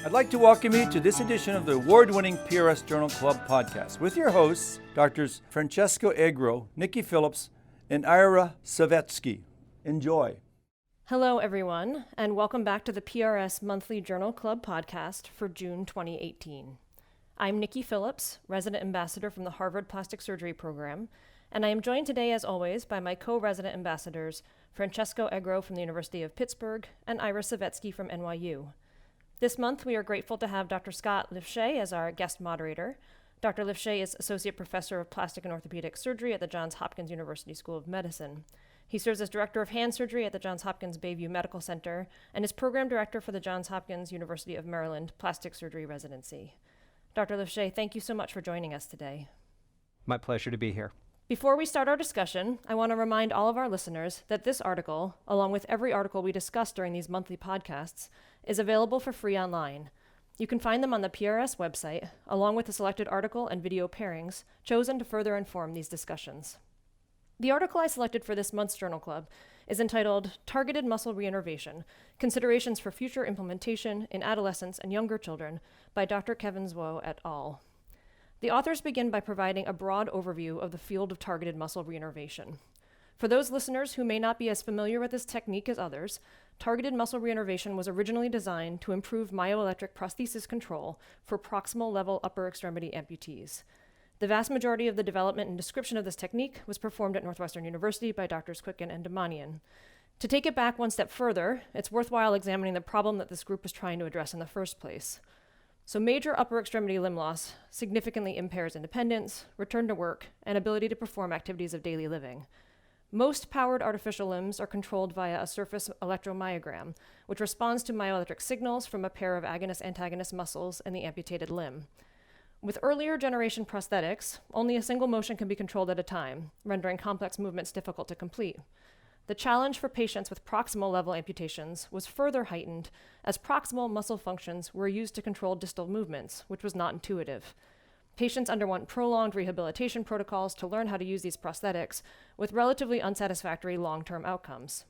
I'd like to welcome you to this edition of the award-winning PRS Journal Club podcast with your hosts, Drs. Francesco Egro, Nicole Phillips, and Ira Savetsky. Enjoy. Hello, everyone, and welcome back to the PRS Monthly Journal Club podcast for June 2018. I'm Nicole Phillips, resident ambassador from the Harvard Plastic Surgery Program, and I am joined today, as always, by my co-resident ambassadors, Francesco Egro from the University of Pittsburgh and Ira Savetsky from NYU. This month, we are grateful to have Dr. Scott Lifchez as our guest moderator. Dr. Lifchez is Associate Professor of Plastic and Orthopaedic Surgery at the Johns Hopkins University School of Medicine. He serves as Director of Hand Surgery at the Johns Hopkins Bayview Medical Center and is Program Director for the Johns Hopkins University of Maryland Plastic Surgery Residency. Dr. Lifchez, thank you so much for joining us today. My pleasure to be here. Before we start our discussion, I want to remind all of our listeners that this article, along with every article we discuss during these monthly podcasts, is available for free online. You can find them on the PRS website, along with the selected article and video pairings chosen to further inform these discussions. The article I selected for this month's Journal Club is entitled Targeted Muscle Reinnervation, Considerations for Future Implementation in Adolescents and Younger Children by Dr. Kevin Zwo et al. The authors begin by providing a broad overview of the field of targeted muscle reinnervation. For those listeners who may not be as familiar with this technique as others, targeted muscle reinnervation was originally designed to improve myoelectric prosthesis control for proximal level upper extremity amputees. The vast majority of the development and description of this technique was performed at Northwestern University by Drs. Quicken and Damanian. To take it back one step further, it's worthwhile examining the problem that this group was trying to address in the first place. So major upper extremity limb loss significantly impairs independence, return to work, and ability to perform activities of daily living. Most powered artificial limbs are controlled via a surface electromyogram, which responds to myoelectric signals from a pair of agonist-antagonist muscles in the amputated limb. With earlier generation prosthetics, only a single motion can be controlled at a time, rendering complex movements difficult to complete. The challenge for patients with proximal level amputations was further heightened as proximal muscle functions were used to control distal movements, which was not intuitive. Patients underwent prolonged rehabilitation protocols to learn how to use these prosthetics, with relatively unsatisfactory long-term outcomes.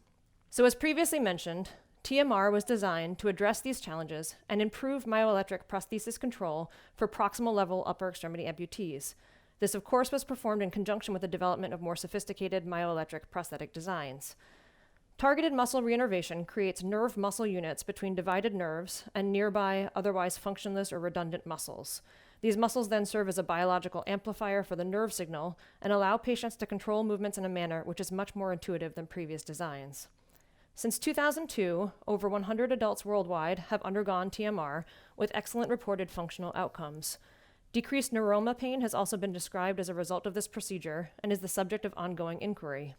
So as previously mentioned, TMR was designed to address these challenges and improve myoelectric prosthesis control for proximal level upper extremity amputees. This, of course, was performed in conjunction with the development of more sophisticated myoelectric prosthetic designs. Targeted muscle reinnervation creates nerve muscle units between divided nerves and nearby, otherwise functionless or redundant muscles. These muscles then serve as a biological amplifier for the nerve signal and allow patients to control movements in a manner which is much more intuitive than previous designs. Since 2002, over 100 adults worldwide have undergone TMR with excellent reported functional outcomes. Decreased neuroma pain has also been described as a result of this procedure and is the subject of ongoing inquiry.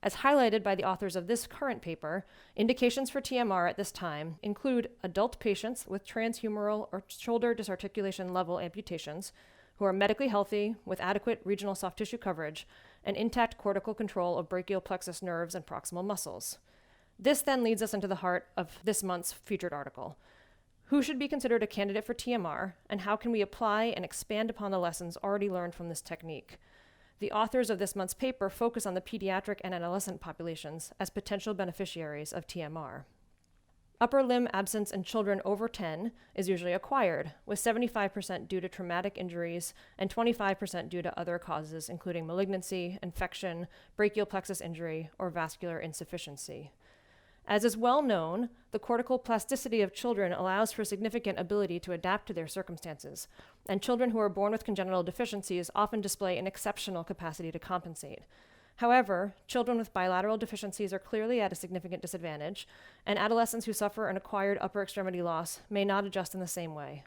As highlighted by the authors of this current paper, indications for TMR at this time include adult patients with transhumeral or shoulder disarticulation level amputations who are medically healthy with adequate regional soft tissue coverage and intact cortical control of brachial plexus nerves and proximal muscles. This then leads us into the heart of this month's featured article. Who should be considered a candidate for TMR, and how can we apply and expand upon the lessons already learned from this technique? The authors of this month's paper focus on the pediatric and adolescent populations as potential beneficiaries of TMR. Upper limb absence in children over 10 is usually acquired, with 75% due to traumatic injuries and 25% due to other causes, including malignancy, infection, brachial plexus injury, or vascular insufficiency. As is well known, the cortical plasticity of children allows for significant ability to adapt to their circumstances, and children who are born with congenital deficiencies often display an exceptional capacity to compensate. However, children with bilateral deficiencies are clearly at a significant disadvantage, and adolescents who suffer an acquired upper extremity loss may not adjust in the same way.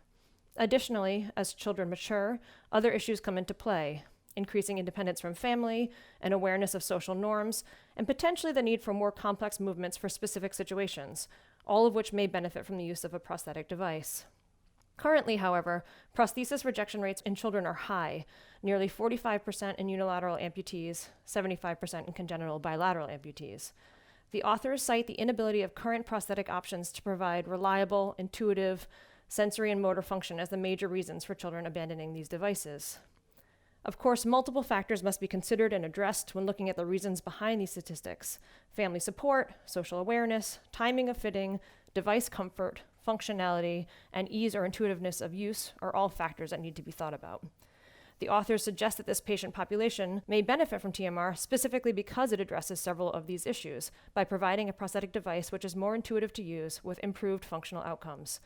Additionally, as children mature, other issues come into play, increasing independence from family, and awareness of social norms, and potentially the need for more complex movements for specific situations, all of which may benefit from the use of a prosthetic device. Currently, however, prosthesis rejection rates in children are high, nearly 45% in unilateral amputees, 75% in congenital bilateral amputees. The authors cite the inability of current prosthetic options to provide reliable, intuitive, sensory and motor function as the major reasons for children abandoning these devices. Of course, multiple factors must be considered and addressed when looking at the reasons behind these statistics: family support, social awareness, timing of fitting, device comfort, functionality, and ease or intuitiveness of use are all factors that need to be thought about. The authors suggest that this patient population may benefit from TMR specifically because it addresses several of these issues by providing a prosthetic device which is more intuitive to use with improved functional outcomes.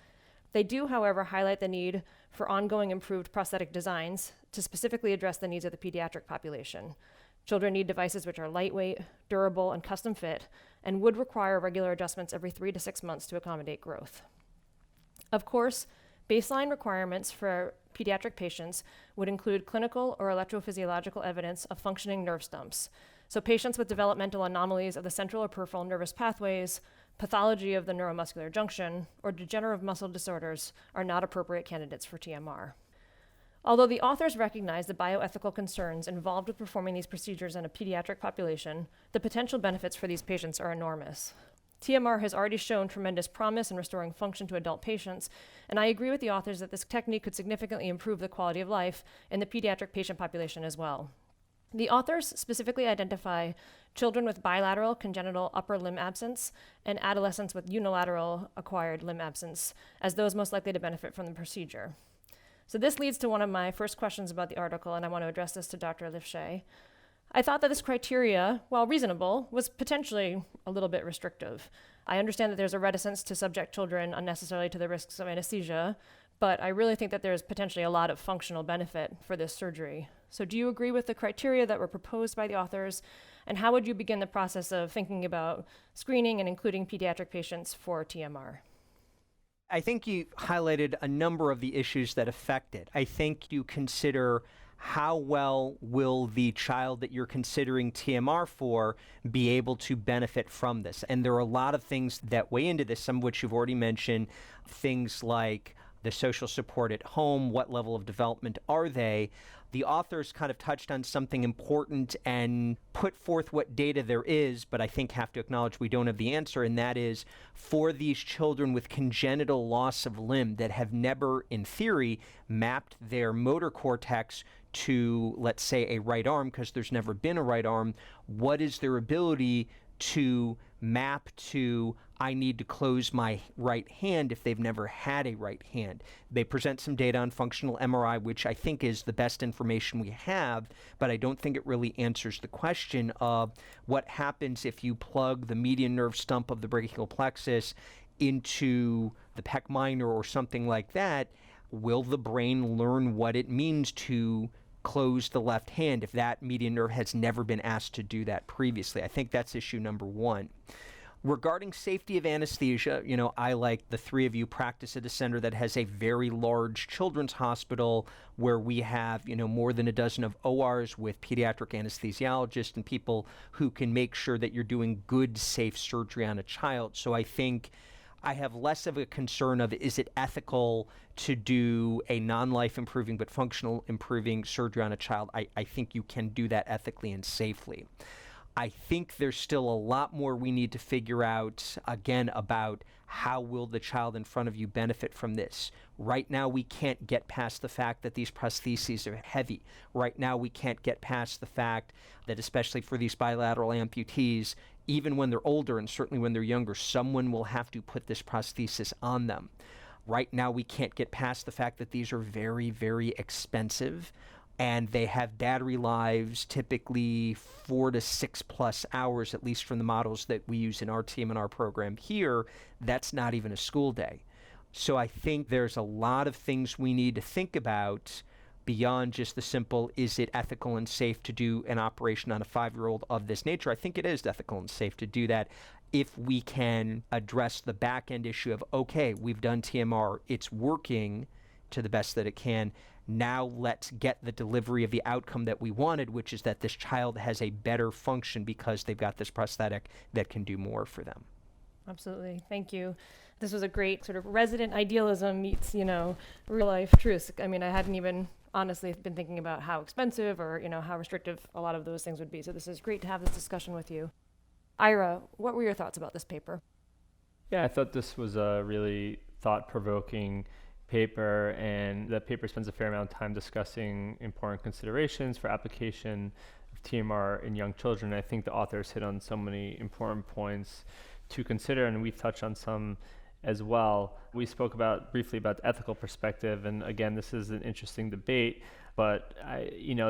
They do, however, highlight the need for ongoing improved prosthetic designs to specifically address the needs of the pediatric population. Children need devices which are lightweight, durable, and custom fit, and would require regular adjustments every 3 to 6 months to accommodate growth. Of course, baseline requirements for pediatric patients would include clinical or electrophysiological evidence of functioning nerve stumps. So patients with developmental anomalies of the central or peripheral nervous pathways, pathology of the neuromuscular junction, or degenerative muscle disorders are not appropriate candidates for TMR. Although the authors recognize the bioethical concerns involved with performing these procedures in a pediatric population, the potential benefits for these patients are enormous. TMR has already shown tremendous promise in restoring function to adult patients, and I agree with the authors that this technique could significantly improve the quality of life in the pediatric patient population as well. The authors specifically identify children with bilateral congenital upper limb absence and adolescents with unilateral acquired limb absence as those most likely to benefit from the procedure. So this leads to one of my first questions about the article, and I want to address this to Dr. Lifchez. I thought that this criteria, while reasonable, was potentially a little bit restrictive. I understand that there's a reticence to subject children unnecessarily to the risks of anesthesia, but I really think that there's potentially a lot of functional benefit for this surgery. So do you agree with the criteria that were proposed by the authors, and how would you begin the process of thinking about screening and including pediatric patients for TMR? I think you highlighted a number of the issues that affect it. I think you consider how well will the child that you're considering TMR for be able to benefit from this? And there are a lot of things that weigh into this, some of which you've already mentioned, things like the social support at home, what level of development are they? The authors kind of touched on something important and put forth what data there is, but I think have to acknowledge we don't have the answer, and that is for these children with congenital loss of limb that have never, in theory, mapped their motor cortex to, let's say, a right arm, because there's never been a right arm, what is their ability to map to, I need to close my right hand if they've never had a right hand. They present some data on functional MRI, which I think is the best information we have, but I don't think it really answers the question of what happens if you plug the median nerve stump of the brachial plexus into the pec minor or something like that. Will the brain learn what it means to close the left hand if that median nerve has never been asked to do that previously? I think that's issue number one. Regarding safety of anesthesia, I, like the three of you, practice at a center that has a very large children's hospital where we have, more than a dozen of ORs with pediatric anesthesiologists and people who can make sure that you're doing good, safe surgery on a child. So I think I have less of a concern of, is it ethical to do a non-life improving but functional improving surgery on a child? I think you can do that ethically and safely. I think there's still a lot more we need to figure out, again, about how will the child in front of you benefit from this. Right now, we can't get past the fact that these prostheses are heavy. Right now, we can't get past the fact that, especially for these bilateral amputees, even when they're older and certainly when they're younger, someone will have to put this prosthesis on them. Right now, we can't get past the fact that these are very, very expensive, and they have battery lives, typically 4 to 6 plus hours, at least from the models that we use in our team and our program here. That's not even a school day. So I think there's a lot of things we need to think about beyond just the simple, is it ethical and safe to do an operation on a 5-year-old of this nature? I think it is ethical and safe to do that if we can address the back end issue of, okay, we've done TMR, it's working to the best that it can. Now let's get the delivery of the outcome that we wanted, which is that this child has a better function because they've got this prosthetic that can do more for them. Absolutely. Thank you. This was a great sort of resident idealism meets, real life truths. I mean, I hadn't even honestly been thinking about how expensive or, how restrictive a lot of those things would be. So this is great to have this discussion with you. Ira, what were your thoughts about this paper? Yeah, I thought this was a really thought-provoking paper, and the paper spends a fair amount of time discussing important considerations for application of TMR in young children. I think the authors hit on so many important points to consider, and we've touched on some as well. We spoke briefly about the ethical perspective, and again, this is an interesting debate, but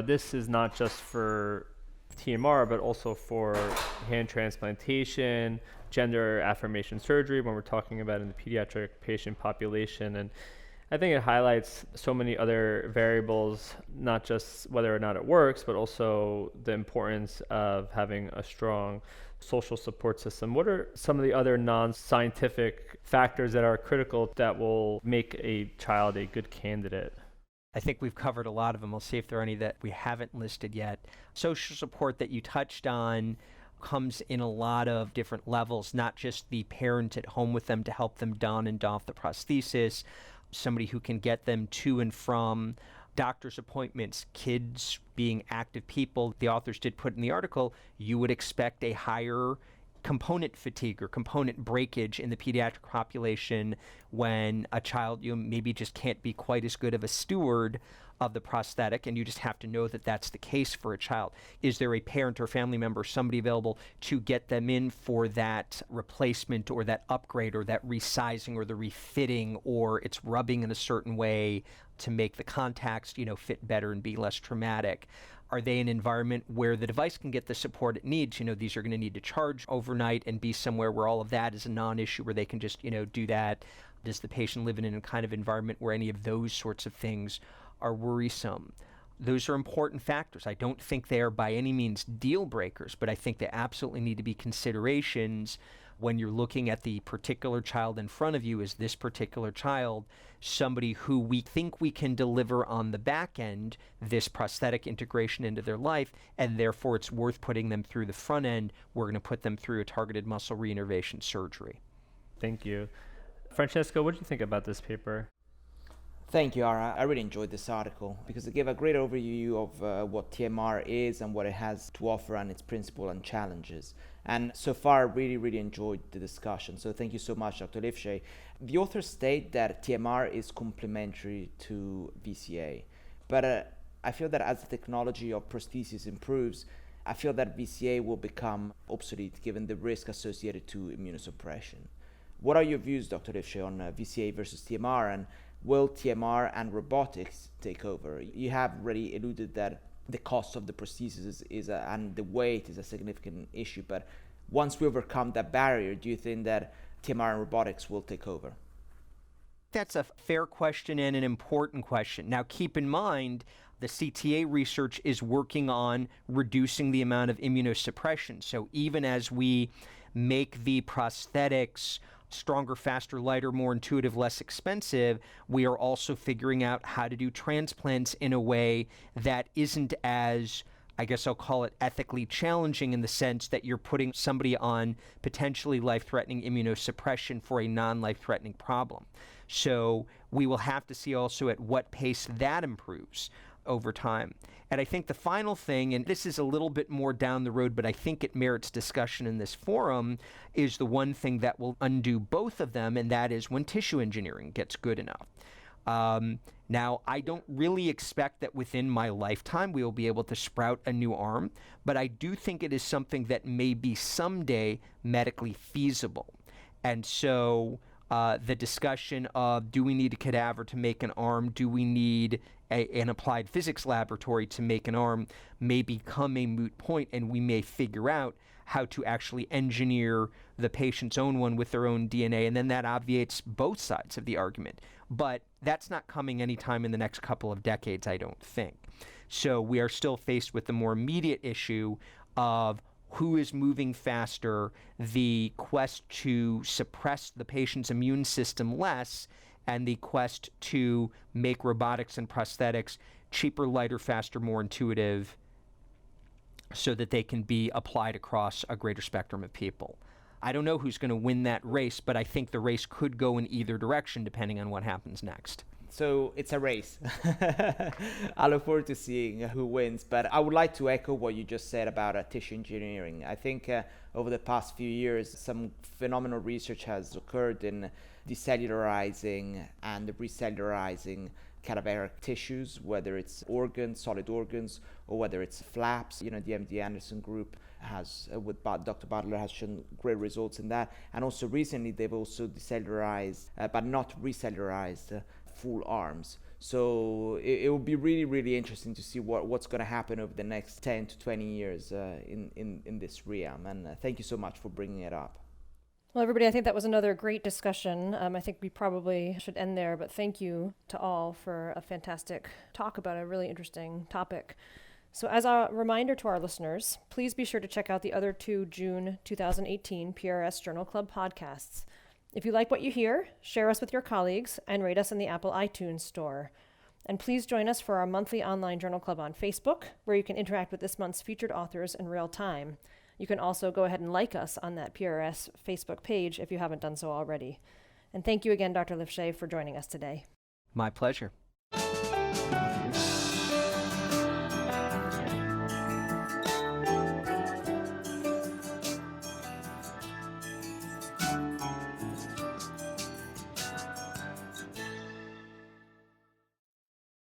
this is not just for TMR, but also for hand transplantation, gender affirmation surgery when we're talking about in the pediatric patient population. And I think it highlights so many other variables, not just whether or not it works, but also the importance of having a strong social support system. What are some of the other non-scientific factors that are critical that will make a child a good candidate? I think we've covered a lot of them. I'll see if there are any that we haven't listed yet. Social support that you touched on comes in a lot of different levels, not just the parent at home with them to help them don and doff the prosthesis, somebody who can get them to and from doctor's appointments, kids being active people. The authors did put in the article, you would expect a higher component fatigue or component breakage in the pediatric population when a child maybe just can't be quite as good of a steward of the prosthetic, and you just have to know that that's the case for a child. Is there a parent or family member, somebody available to get them in for that replacement or that upgrade or that resizing or the refitting, or it's rubbing in a certain way to make the contacts fit better and be less traumatic? Are they in an environment where the device can get the support it needs? These are going to need to charge overnight and be somewhere where all of that is a non-issue, where they can just, do that. Does the patient live in a kind of environment where any of those sorts of things are worrisome? Those are important factors. I don't think they are by any means deal breakers, but I think they absolutely need to be considerations when you're looking at the particular child in front of you. Is this particular child somebody who we think we can deliver on the back end, this prosthetic integration into their life, and therefore it's worth putting them through the front end? We're going to put them through a targeted muscle reinnervation surgery. Thank you. Francesco, what do you think about this paper? Thank you, Ira. I really enjoyed this article because it gave a great overview of what TMR is and what it has to offer and its principles and challenges. And so far, I really enjoyed the discussion. So thank you so much, Dr. Lifchez. The authors state that TMR is complementary to VCA. But I feel that as the technology of prosthesis improves, I feel that VCA will become obsolete given the risk associated to immunosuppression. What are your views, Dr. Lifchez, on VCA versus TMR, and will TMR and robotics take over? You have already alluded that the cost of the prosthesis and the weight is a significant issue, but once we overcome that barrier, do you think that TMR and robotics will take over? That's a fair question and an important question. Now, keep in mind, the CTA research is working on reducing the amount of immunosuppression. So even as we make the prosthetics stronger, faster, lighter, more intuitive, less expensive, we are also figuring out how to do transplants in a way that isn't as, I guess I'll call it, ethically challenging, in the sense that you're putting somebody on potentially life-threatening immunosuppression for a non-life-threatening problem. So we will have to see also at what pace that improves over time. And I think the final thing, and this is a little bit more down the road, but I think it merits discussion in this forum, is the one thing that will undo both of them, and that is when tissue engineering gets good enough. Now, I don't really expect that within my lifetime we will be able to sprout a new arm, but I do think it is something that may be someday medically feasible. And so the discussion of, do we need a cadaver to make an arm? Do we need an applied physics laboratory to make an arm may become a moot point, and we may figure out how to actually engineer the patient's own one with their own DNA, and then that obviates both sides of the argument. But that's not coming anytime in the next couple of decades, I don't think. So we are still faced with the more immediate issue of who is moving faster, the quest to suppress the patient's immune system less, and the quest to make robotics and prosthetics cheaper, lighter, faster, more intuitive, so that they can be applied across a greater spectrum of people. I don't know who's going to win that race, but I think the race could go in either direction depending on what happens next. So it's a race. I look forward to seeing who wins, but I would like to echo what you just said about tissue engineering. I think over the past few years, some phenomenal research has occurred in decellularizing and recellularizing cadaveric tissues, whether it's organs, solid organs, or whether it's flaps. The MD Anderson group has, with Dr. Butler, has shown great results in that. And also recently, they've also decellularized, but not recellularized, full arms. So it will be really, really interesting to see what's going to happen over the next 10 to 20 years in this realm. And thank you so much for bringing it up. Well, everybody, I think that was another great discussion. I think we probably should end there, but thank you to all for a fantastic talk about a really interesting topic. So as a reminder to our listeners, please be sure to check out the other 2 June 2018 PRS Journal Club podcasts. If you like what you hear, share us with your colleagues and rate us in the Apple iTunes store. And please join us for our monthly online journal club on Facebook, where you can interact with this month's featured authors in real time. You can also go ahead and like us on that PRS Facebook page if you haven't done so already. And thank you again, Dr. Lifchez, for joining us today. My pleasure.